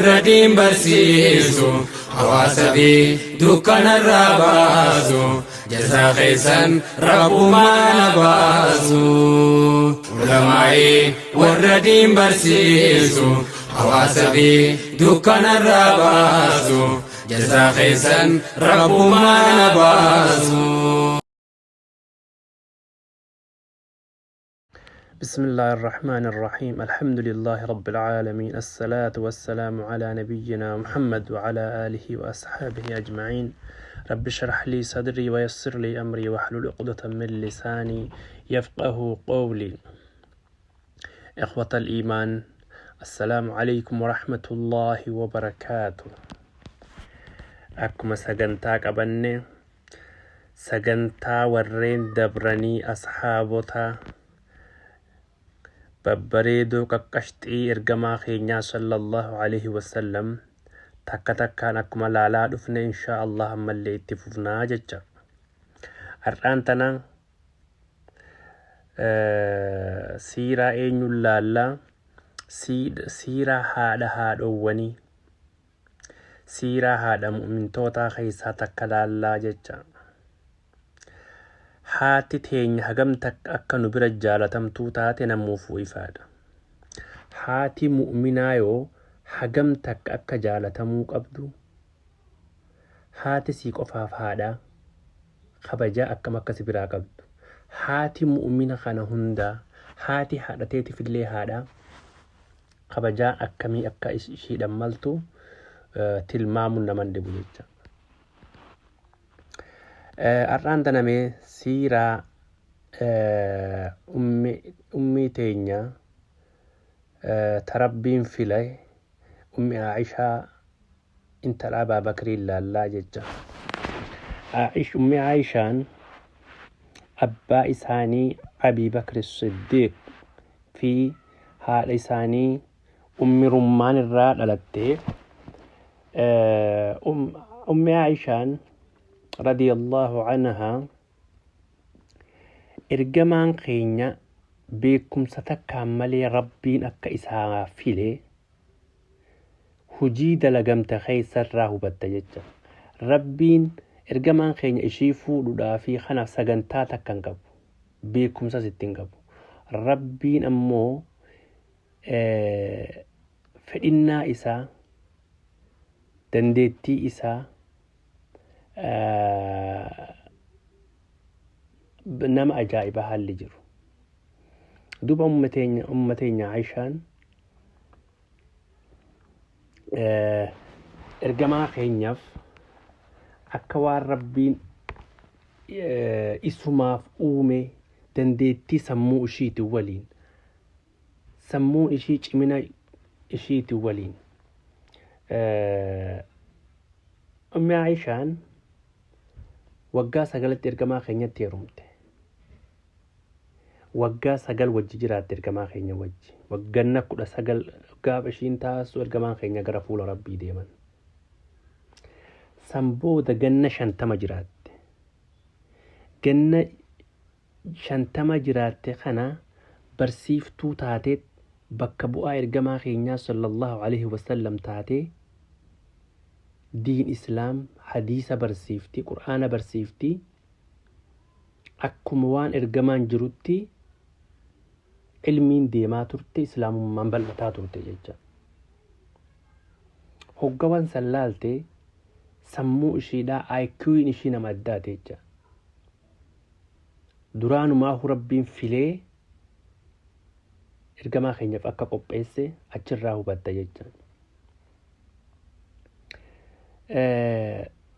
والردين برسيسو حواسبي دكان الرابازو جزا خيسان ربو ما نبازو علمائي والردين برسيسو حواسبي دكان الرابازو جزا خيسان ربو ما نبازو. بسم الله الرحمن الرحيم. الحمد لله رب العالمين، الصلاة والسلام على نبينا محمد وعلى آله وأصحابه أجمعين. رب اشرح لي صدري ويسر لي أمري واحلل عقدة من لساني يفقه قولي. إخوة الإيمان، السلام عليكم ورحمة الله وبركاته. أكما سجنتا قبني سجنتا ورين دبرني أصحابتا babbareedoo qaqqashxii ergamaa keenyaa sallallahu alaihi wasallam takka takkaan akkuma laalaa dhufne inshaa Allah ammallee itti fufnaa jecha. Har'aan tana siiraa eenyuun laallaa? Siiraa haadha haadhowwanii, siiraa haadha mu'mintootaa keessaa takka laallaa jecha. Haati teenya hagamta akka nu bira jaalatamtuu taate namuufuu ifaadha. Haati mu'minaa yoo hagamta akka jaalatamuu qabdu, haati sii qofaaf haadha kabajaa akkam akkas biraa qabdu. Haati mu'mina kana hundaa, haati haadhateetiif illee haadha kabajaa akkamii akka ishiidhaan maltu tilmaamuun naman dhibu jecha. Har'aan tanamee siiraa ummii teenya tarabbiin filay ummi Aishaa intala Abaa Bakriin laallaa jecha. Ummi Aishaan abbaa isaanii Abii Bakri Siddiiq fi haadha isaanii ummi Rummaan irraa dhalatte. Ummi Aishaan radiyallahu anha ergamaan keenya beekumsa takkaan malee rabbiin akka isaa file hujii dalagamte keessarraa hubatta jecha. Rabbiin ergamaan keenya ishii fuudhuudhaa fi kanaaf sagantaa takkan qabu, beekumsas ittiin qabu. Rabbiin ammoo fedhinnaa isaa, dandeettii isaa nama ajaa'iba haalli jiru. Duuba ummateenya Aishaan ergamaa keenyaaf akka waan rabbiin isumaaf uume dandeettii sammuu ishiiti waliin, sammuun ishii cimina ishiiti waliin ummi Aishaan waggaa 9 ergamaa keenyatti heerumte. Waggaa 9 wajji jiraatte ergamaa keenya wajji. Wagganna 19 gaafa ishiin taasisu ergamaan keenya gara fuula Rabbii deeman. Sambooda ganna 50 jiraatte. Ganna 50 jiraatte kana barsiiftuu taatee bakka bu'aa ergamaa keenyaa sallallahu alaihi wasallam taatee diin islaam hadiisa barsiifti, qur'aana barsiifti. Akkuma waan ergamaan jirutti ilmiin deemaa turte, islaamummaan bal'ataa turte jecha. Hoggawan sallaalte sammuu ishiidhaa IQ'n ishii nama addaate jecha. Duraanumaa Rabbiin filee ergamaa keenyaaf akka qopheesse achirraa hubatta jecha.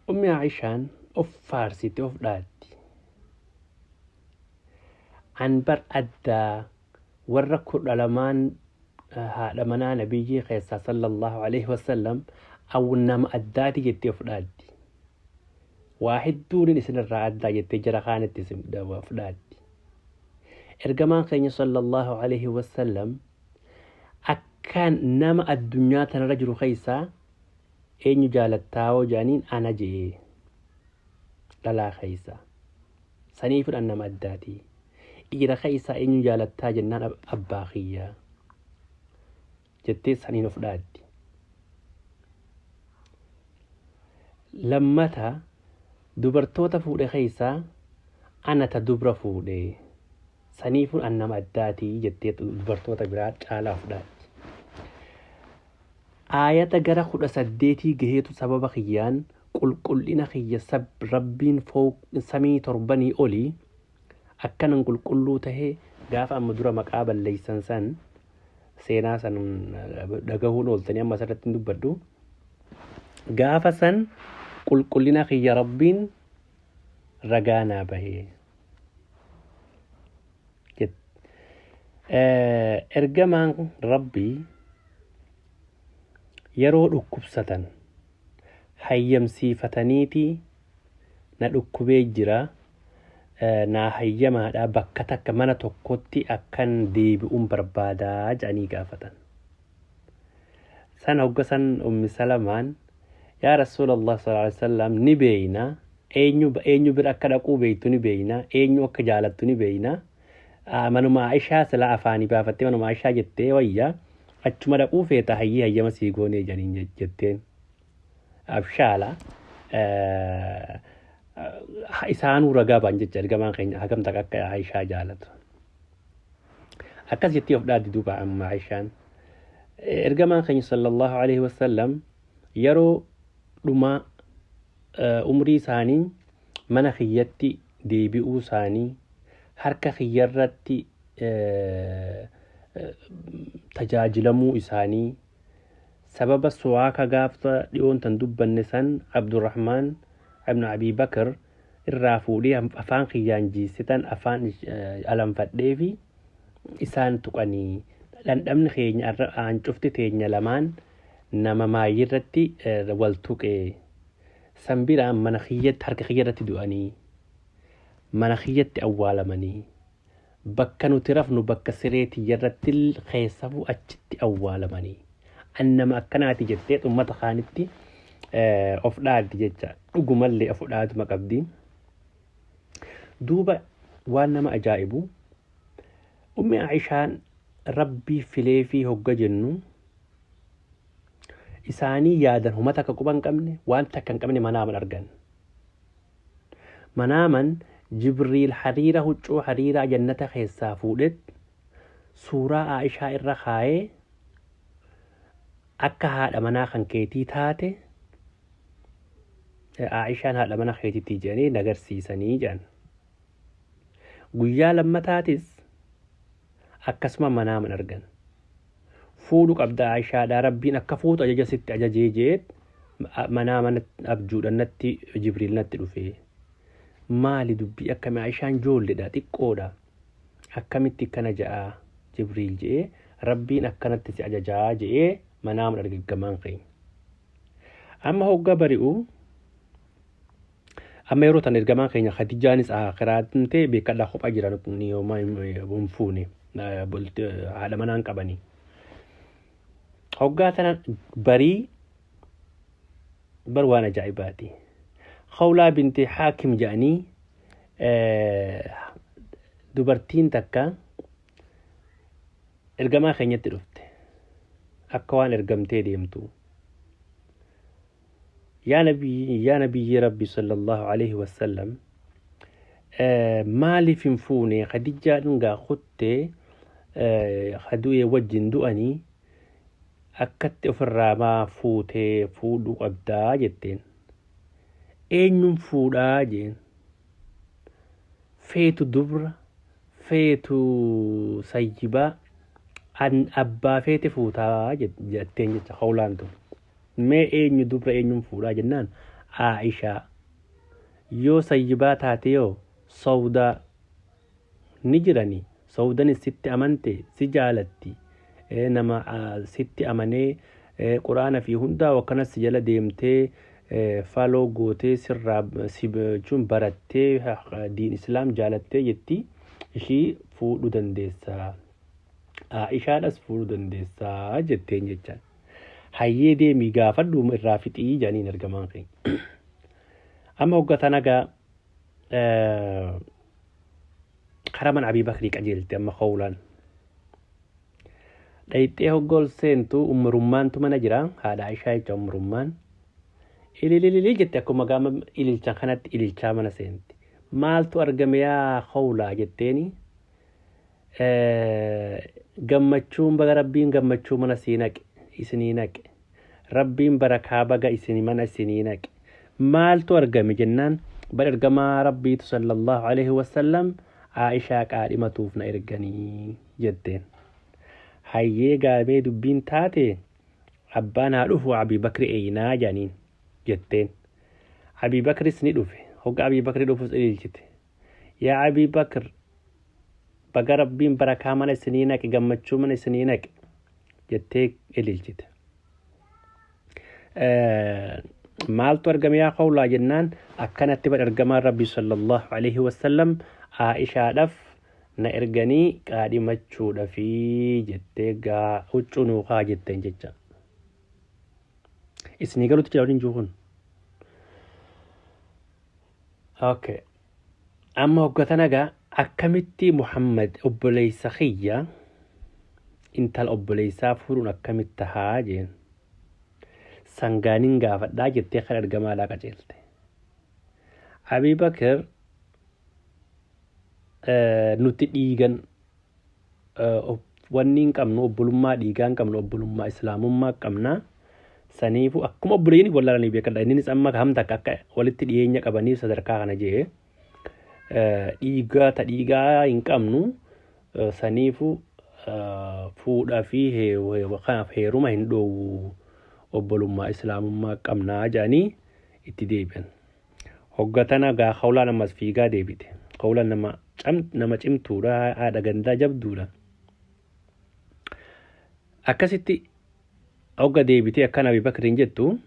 Ummi Aishaan of faarsite, of dhaatti. Anbar addaa warra 12 haadha manaa nabiyyi keessaa sallallahu alaihi wasallam awwannama addaati jettee of dhaatti. Waa hedduun isinirraa addaa jettee jara kaanitti of dhaatti. Ergamaan keenya sallallahu alaihi wasallam akkaan nama addunyaa tanarra jiru keessaa eenyu jaalattaawoo jaaniin ana jee dhalaa keessaa sanii fudhan nama addaati. Dhiira keessaa eenyu jaalattaa jennaan abbaa kiyyaa jettee saniin of dhaatti. lammata dubartoota fuudhe keessaa ana ta dubra fuudhe saniifun annama addaatii jettee dubartoota biraa caalaa fudhaatti. Aayata gara 18 gaheetu sababa kiyyaan qulqullina kiyya rabbiin samii torbanii olii akkanan qulqulluu tahee gaafa amma dura maqaa balleeysan san seenaa san dhagahuun ooltanii amma asirratti dubbadhu. Gaafa san qulqullina kiyya rabbiin ragaanaa bahee. Ergamaan rabbii yeroo dhukkubsatan hayyamsiifataniiti na dhukkubee jira naa hayyamaadha bakka takka mana tokkotti akkan deebi'uun barbaadaa jedhanii gaafatan. San hoggasan ummi Salamaan yaa Rasuulallah sallallahu alaihi wasallam ni beeyna eenyu bira akka dhaquu beeytu ni beeyna eenyu akka jaalattu ni beeyna. Manuma Aishaa sila afaanii baafattee manuma Aishaa jettee wayyaa achuma dhaquu feeta hayyama sii goonee janiin jetteen. Abshaala isaanuu ragaa baan jecha ergamaan keenya hagam takka akka Aishaa jaalatu. Akkas jettee of dhaaddi duuba amma Aishaan. Ergamaan keenya sallallahu alaihi wasallam yeroo dhuma umrii isaanii mana kiyyatti deebi'uu isaanii harka kiyyarratti tajaajilamuu isaanii sababa suwaaka gaafta dhiyoon tan dubbanne san Abdurrahmaan ibn Abi Bakr irraa fuudhee afaan kiyyaan jiisitan afaan alanfadhee fi isaan tuqanii dhandhamni keenya cufti teenya lamaan nama maayirratti wal tuqee san biraan mana kiyyatti harka kiyyarratti du'anii mana kiyyatti awwaalamanii bakka nuti rafnu bakka sireetii irratti keessafu achitti awwaalamanii annama akkanaati jettee ummata kaanitti of dhaaddi jecha dhugumallee of dhaaduma qabdi. Duuba waan nama ajaa'ibu ummi Aishaan rabbii filee fi hogga jennu isaanii yaadan humata akka quban qabne waan takka hin qabne manaaman argan. Manaaman Jibriil hariira huccuu hariiraa jannata keessaa fuudhet suuraa Aishaa irra kaayee akka haadha manaa kan keetii taate Aishaan haadha mana keetiitti jedhanii nagarsiisanii jedhan. Guyyaa lammataatis akkasuma manaaman argan. Fuudhu qabda Aishaadhaa rabbiin akka fuutu ajaja sitti ajajee jeet manaaman abjuudhaan natti Jibriil natti dhufee. Maali dubbii akkami Aishaan joolledha xiqqoodha akkamitti kana ja'a Jibriil jedhee rabbiin akkanatti si ajajaa jedhee manaaman argaggamaan keenya. Amma hogga bari'u amma yeroo tan ergamaan keenya Khadijaanis akhiraatiin ta'e beekadhaa kophaa jiran ni yooma hin fuune haadha manaan qabanii. Hoggaa tana barii bar waan ajaa'ibaati. Khawlaa binti Haakim jedhanii dubartiin takka ergamaa keenyatti dhufte akka waan ergamtee deemtu. Yaa nabiyyi rabbi sallallahu alaihi wasallam maaliif hin fuune Khadijaan gaa kuttee hadu'ee wajjin du'anii akkatti ofirraa maa fuutee fuudhuu qabdaa jetteen. Eenyuun fuudhaa jeen feetu dubra feetu sayyibaa abbaa feete fuutaa jetteen jecha Khawlaan tun. Mee eenyu dubra eenyuun fuudhaa jennaan Aishaa yoo sayyibaa taate yoo Sawdaa ni jiranii Sawdaanis sitti amante si jaalatti nama sitti amanee quraana fi hundaa wakkanas si jala deemtee faloo gootee sirraa sibachuun barattee diin islaam jaalattee jetti ishii fuudhuu dandeessaa. Aishaadhas fuudhuu dandeessaa jetteen jechaan. Hayyee deemii gaafadhu irraa fixii jedhaniin ergamaan keenya. Amma hoggata nagaa karaman Abii Bakrii qajeelte amma Khawlaan. Dhayixee hoggol seentu umrummaantu mana jira haadha Aishaa jecha umrummaan. ilililili jette akkuma gaama ililchan kanatti ililchaa mana seenti. Maaltu argame yaa khawlaa jetteeni gammachuun baga rabbiin gammachuu mana sii naqe isinii naqe rabbiin barakaa baga isinii mana isinii naqe maaltu argame jennaan bar ergamaa rabbiitu sallallahu alaihi wasallam Aishaa qaadhimatuuf na erganii jetteen. Hayyee gaabee dubbiin taate abbaan haa dhufu Abii Bakri eeyinaa jaaniin jetteen. Abii Bakris ni dhufe. Hogga Abii Bakri dhufus ililchite. Yaa Abii Bakr baga rabbiin barakaa mana isinii naqe gammachuu mana isinii naqe jettee ililchite. Maaltu argame yaa khawlaa jennaan akkanatti bar ergamaan rabbii sallallahu alaihi wasallam Aishaadhaaf na erganii qaadhimachuudhaafi jettee gaa huccunuuqaa jetteen jecha. Isinii galuutti jira waliin jiru kun. Okay. Amma hoggatan egaa akkamitti Muhammad obboleessa kiyya intala obboleessaa fuudhuun akkamitti tahaa jeen. Sangaaniin gaafadhaa jettee kan ergamaadhaa qaceelte. Abii Bakr nuti dhiigan wanni hin qabnu obbolummaa dhiigaa hin qabnu obbolummaa islaamummaa qabna. Saniifu akkuma obboleeyyiin wallalanii beekadha. Innis amma hamta akka walitti dhiyeenya qabaniif sadarkaa kana jee dhiigaa hin qabnu saniifu fuudhaa fi heeruma hin dhoowwu obbolummaa islaamummaa qabnaa jaanii itti deebi'an. Hoggatana gaa khawlaan ammas fiigaa deebite. Khawlaan nama cimtuudha haadha gandaa jabduudha. Akkasitti hogga deebitee akkana Abii Bakriin jettu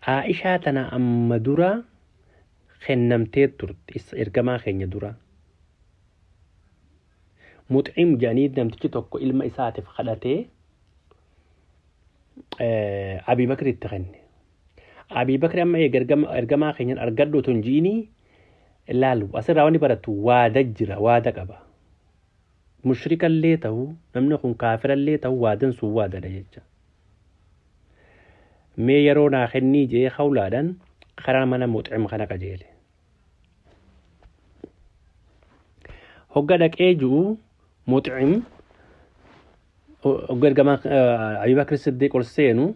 Aishaa tana amma dura kennamtee turte ergamaa keenya dura. Mux'im jaanii namtichi tokko ilma isaatiif kadhatee Abii Bakri itti kenne. Abii Bakri amma ergamaa keenyan argadhu otoo hin ji'inii ilaalu asirraa wanni baratu waada jira waada qaba. Mushrikallee ta'u namni kun kaafirallee ta'u waadan sun waadadha jecha. Mee yeroo naa kennii jee khawlaadhaan karaa mana Mux'im kana qajeele. Hogga dhaqee ji'u Mux'im hogga ergamaa Abii Bakri Siddiiq ol seenu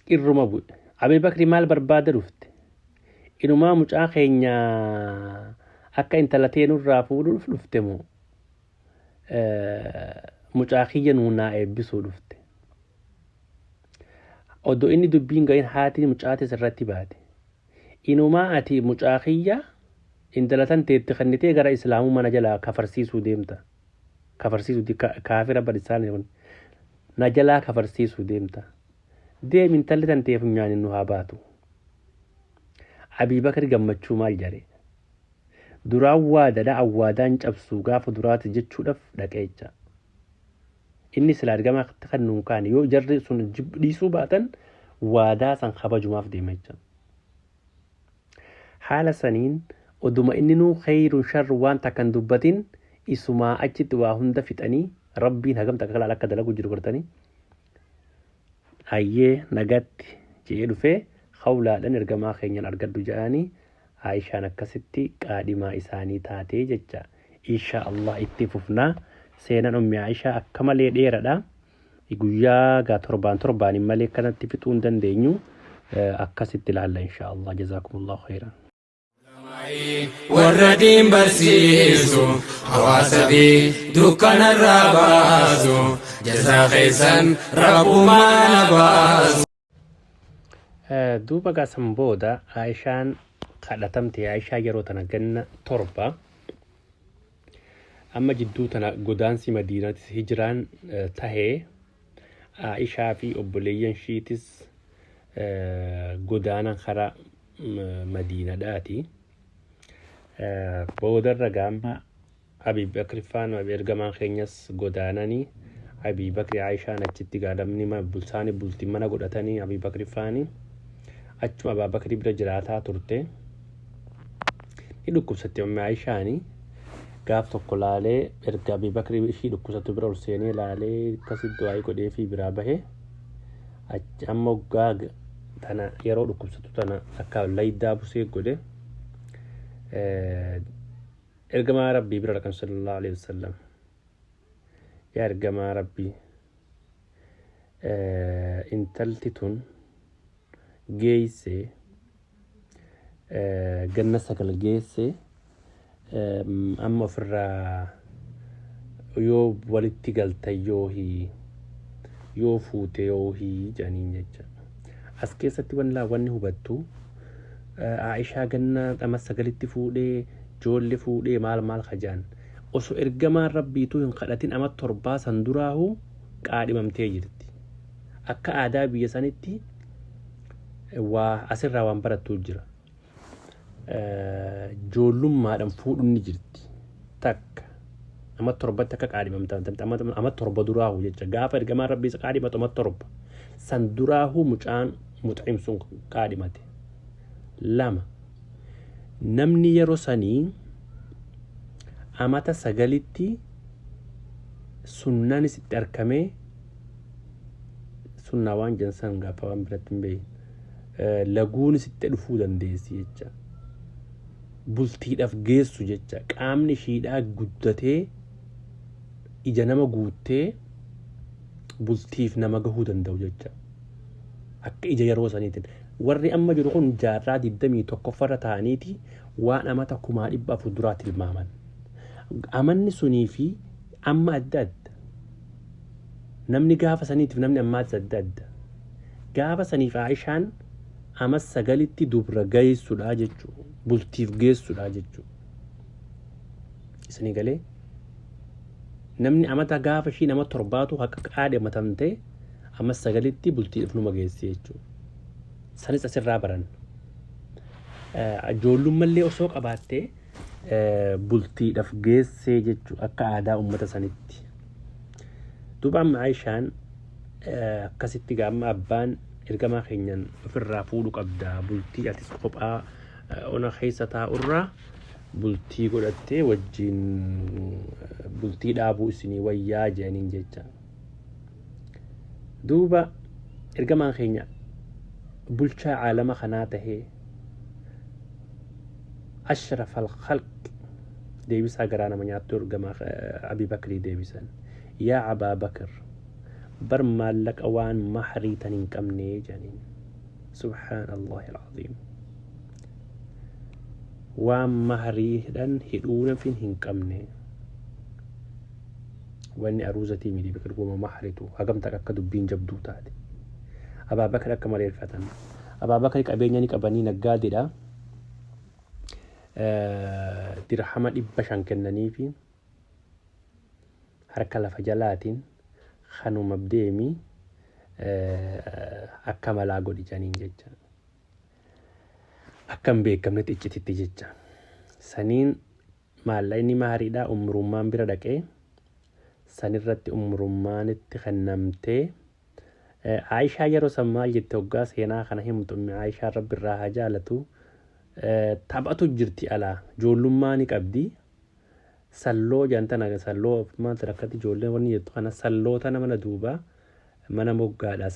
irruma bu'e. Abii Bakri maal barbaada dhufte? Inumaa mucaa keenya akka intala teenurraa fuudhuuf dhufte moo mucaa kiyya nuunaa eebbisuu dhufte? Oddoo inni dubbiin gahin haati mucaatis irratti baate. Inumaa ati mucaa kiyya intala tan teetti kannitee gara islaamuu mana jalaa kafarsiisuu deemta. Kafarsiisuu kaafira badisaan na jalaa kafarsiisuu deemta. Deem intalli tan teef nyaanin nu haa baatu. Abii Bakri gammachuu maal jare? Duraan waadadha awwaadaan cabsuu gaafa duraati jechuudhaaf dhaqeecha. Inni silaa ergamaa kan nuun kaane yoo jarri sun dhiisuu baatan waadaa san kabajumaaf deemecha. Haala saniin oduma inni nuu khayrun sharru waan takkan dubbatin isumaa achitti waa hunda fixanii rabbiin hagam takka laala akka dalagu jiru gortanii. Hayyee nagatti jee dhufee khawlaadhaan ergamaa keenyan argadhu jedhanii Aishaan akkasitti qaadhimaa isaanii taatee jecha. Insha Allah itti fufnaa. Seenaan ummi Aishaa akka malee dheeradha. Guyyaa gaa torbaan malee kanatti fixuu hin dandeenyu. Akkasitti ilaalla insha Allah. Jazaakumullahu khairan. warra diin barsiisu hawaasa fi dukkanarraa baasu jazaa keessan rabbumaan baasu. Duuba gaasan booda Aishaan kadhatamte. Aishaa yeroo tana ganna 7 amma jidduu tana godaansi Madiinaatti hijraan tahee Aishaa fi obboleeyyan shiitis godaanan karaa Madiinaadhaati. Boodarra gaama Abii Bakri faan ergamaan keenyas godaananii Abii Bakri Aishaan achitti gaadamni bulsaanii bultii mana godhatanii Abii Bakri faanii achuma Abaa Bakri bira jiraataa turte. Ni dhukkubsatte ummi Aishaanii gaaf tokko laalee erga Abii Bakri ishii dhukkubsattu bira ol seenee laalee akkasitti waa'ee godhee fi biraa bahe amma waggaa tana yeroo dhukkubsatu tana akka laydaa busee godhe ergamaa rabbii bira dhaqan sallallahu alaihi wasallam yaa ergamaa rabbii intalti tun geesse ganna sagal geesse amma ofirraa yoo walitti galta yoo fuute yoo janiin jecha as keessatti wanni hubattu Aishaa ganna amma sagalitti fuudhee joolle fuudhee maal khajaan osoo ergamaan rabbiitu hin kadhatin amma 7 san duraahu qaadhimamtee jirti akka aadaa biyya sanitti waa asirraa waan barattu jira joollummaadhaan fuudhuun ni jirti takka amma 7 akka qaadhimamtan amma 7 duraahu jecha gaafa ergamaan rabbii qaadhimatu amma 7 san duraahu mucaan muximsuun qaadhimate lama namni yeroo sanii amata sagalitti sunnaan isitti arkamee sunnaa waan jansan gaafa waan biratti hin beeyin laguun isitti dhufuu dandeessi jecha bultiidhaaf geessu jecha qaamni ishiidhaa guddatee ija nama guuttee bultiif nama gahuu danda'u jecha akka ija yeroo saniitiin warri amma jiru kun jaarraa 21 farra ta'aniiti waan amata 400 duraa tilmaaman amanni sunii fi amma adda adda namni gaafa saniitiif namni ammaas adda adda gaafa saniif Aishaan amma sagalitti dubra geessudha jechuu bultiif geessudha jechuu isanii galee namni amata gaafa ishii nama 7tu haqa qaadhimatamte amma sagalitti bultiidhaaf numa geessi jechuu sanis asirraa baran ijoollummallee osoo qabaattee bultiidhaaf geessee jechuu akka aadaa ummata sanitti duuba amma Aishaan akkasitti gaamma abbaan ergamaa keenyan ofirraa fuudhu qabda bultii atis kophaa ona keessa taa'urraa bultii godhattee wajjin bultii dhaabuu isinii wayyaa jedhaniin jecha duuba ergamaan keenya bulchaa caalama kanaa tahee أشرف الخلق ديبسا قرانا من يعطور أبي بكر ديبسا يا أبا بكر برما لك أوان محري تنين كمني جانين سبحان الله العظيم وان محري دن هدونا فين هن كمني واني أروزتي ميدي بكر وما محريتو هقم تككدو بين جبدو تادي أبا بكر أكمل الفتن أبا بكر كأبينياني كأباني نقادي دا dirhama 500 kennanii fi harka lafa jalaatiin kanuma deemi akka malaa godhi janiin jecha akkam beekamnetti iccititti jecha saniin maallaqni maariidhaa umrummaan bira dhaqee sanirratti umrummaanitti kennamtee Aishaa yeroo san maal jette hoggaa seenaa kana himtu Aishaa rabbi irraa haa jaalatu taphatu jirti alaa ijoollummaa ni qabdi salloo jantana salloo maanta rakkatti ijoolleen wanni jettu kana salloota nama duuba mana moggaadha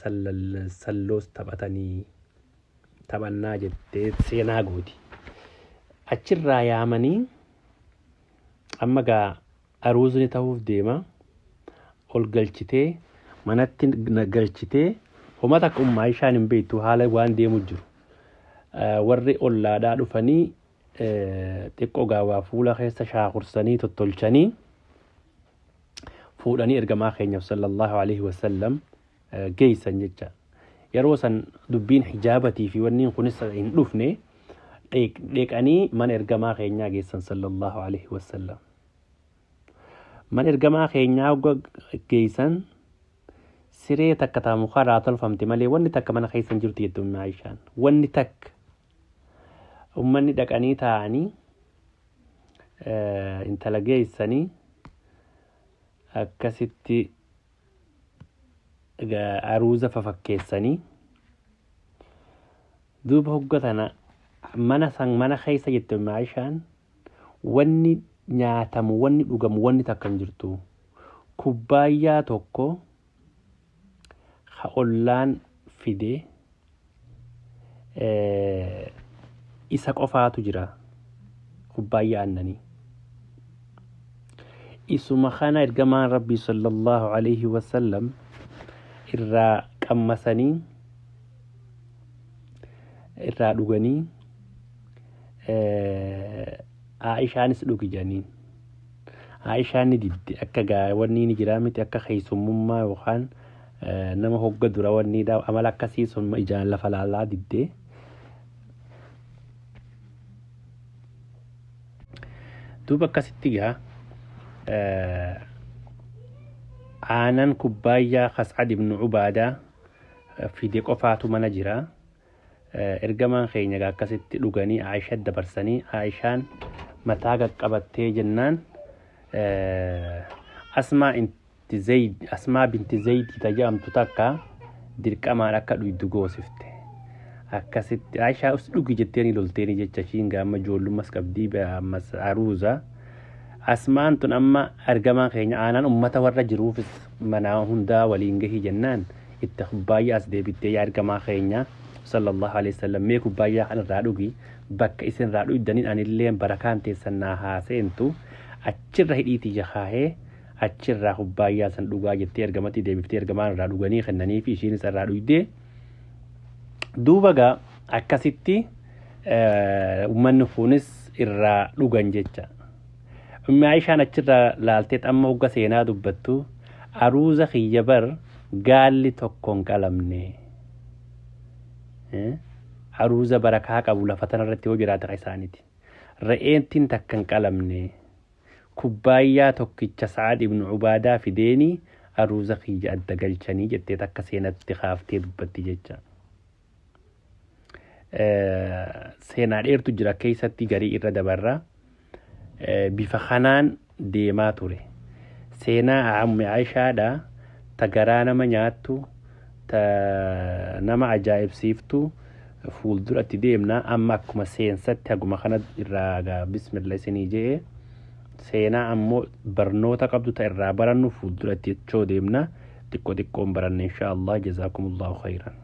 salloos taphatanii taphannaa jettee seenaa gooti achirraa yaamanii amma gaa aruuzni ta'uuf deema ol galchitee manatti galchitee homa takka ummaa Aishaan hin beektu haala waan deemu jiru warri ollaadhaa dhufanii xiqqoo gaawaa fuula keessa shaakursanii tottolchanii fuudhanii ergamaa keenyaaf sallallahu alaihi wasallam geessan jecha yeroo san dubbiin hijaabatii fi wanni kunis hin dhufne dheeqanii mana ergamaa keenyaa geessan sallallahu alaihi wasallam mana ergamaa keenyaa geessan siree takka taamu karaa tolfamte malee wanni takka mana keessan jirtu jettu Aishaan wanni takka ummanni dhaqanii taa'anii intala geessanii akkasitti aruuza fafakkeessanii duuba hoggatana mana keessa jette Aishaan wanni nyaatamu wanni dhugamu wanni takka hin jirtu kubbaayyaa tokko ollaan fide isa qofaatu jira kubbaayyaa aannanii. Isuma kana ergamaan rabbii sallallahu alayhi wasallam irraa qammasanii irraa dhuganii Aishaanis dhugi jedhaniin. Aishaan ni didde akka wanni ni jira miti akka keessummummaa yookaan nama hogga dura wanni amala akkasii sun ijaan lafa laalaa didde. Duuba akkasitti gaa aanan kubbaayyaa Khas'ad ibn Ubaadaa fide qofaatu mana jira. Ergamaan keenya gaa akkasitti dhuganii Aishaa dabarsanii Aishaan mataa qaqqabattee jennaan Asmaa binti Zayd tajaajilamtu takka dirqamaan akka dhuydu goosifte. Akkasitti Aishaa us dhugi jetteeni lolteeni jecha ishiin gaama ijoollummas qabdii ammas aruuza. Asmaan tun amma ergamaan keenya aanan ummata warra jiruufis manaa hundaa waliin gahii jennaan itti kubbaayyaa as deebittee yaa ergamaa keenya sallallahu alayhi wasallam mee kubbaayyaa kan irraa dhugi bakka isin irraa dhugdaniin anillee barakaan teessan naa haaseentu achirra hidhiitii jahaahee achirraa kubbaayyaa san dhugaa jettee ergamatti deebiftee ergamaan irraa dhuganii kennanii fi ishiinis irraa dhugdee. Duuba gaa akkasitti uummanni kunis irraa dhugan jecha. Ummi Aishaan achirraa laaltee amma hogga seenaa dubbattu aruuza kiyya bar gaalli tokkoon qalamne. Aruuza barakaa qabu lafa tanarratti yoo jiraata isaaniiti. Re'eentiin takkan qalamne. Kubbaayyaa tokkicha Sa'ad ibn Ubaadaa fideeni aruuza kiyya adda galchanii jettee takka seenatti kaaftee dubbatti jecha. Seenaa dheertu jira keessatti garii irra dabarra. Bifa kanaan deemaa ture. Seenaa Ummi Aishaadha ta garaa nama nyaattu ta nama ajaa'ibsiiftu fuulduratti deemna amma akkuma seensatti haguma kana irraa bismillah isinii jee seenaa ammoo barnoota qabdu ta irraa barannu fuulduratti jechoo deemna xiqqoo xiqqoon baranne insha Allah jazakumullahu khairan.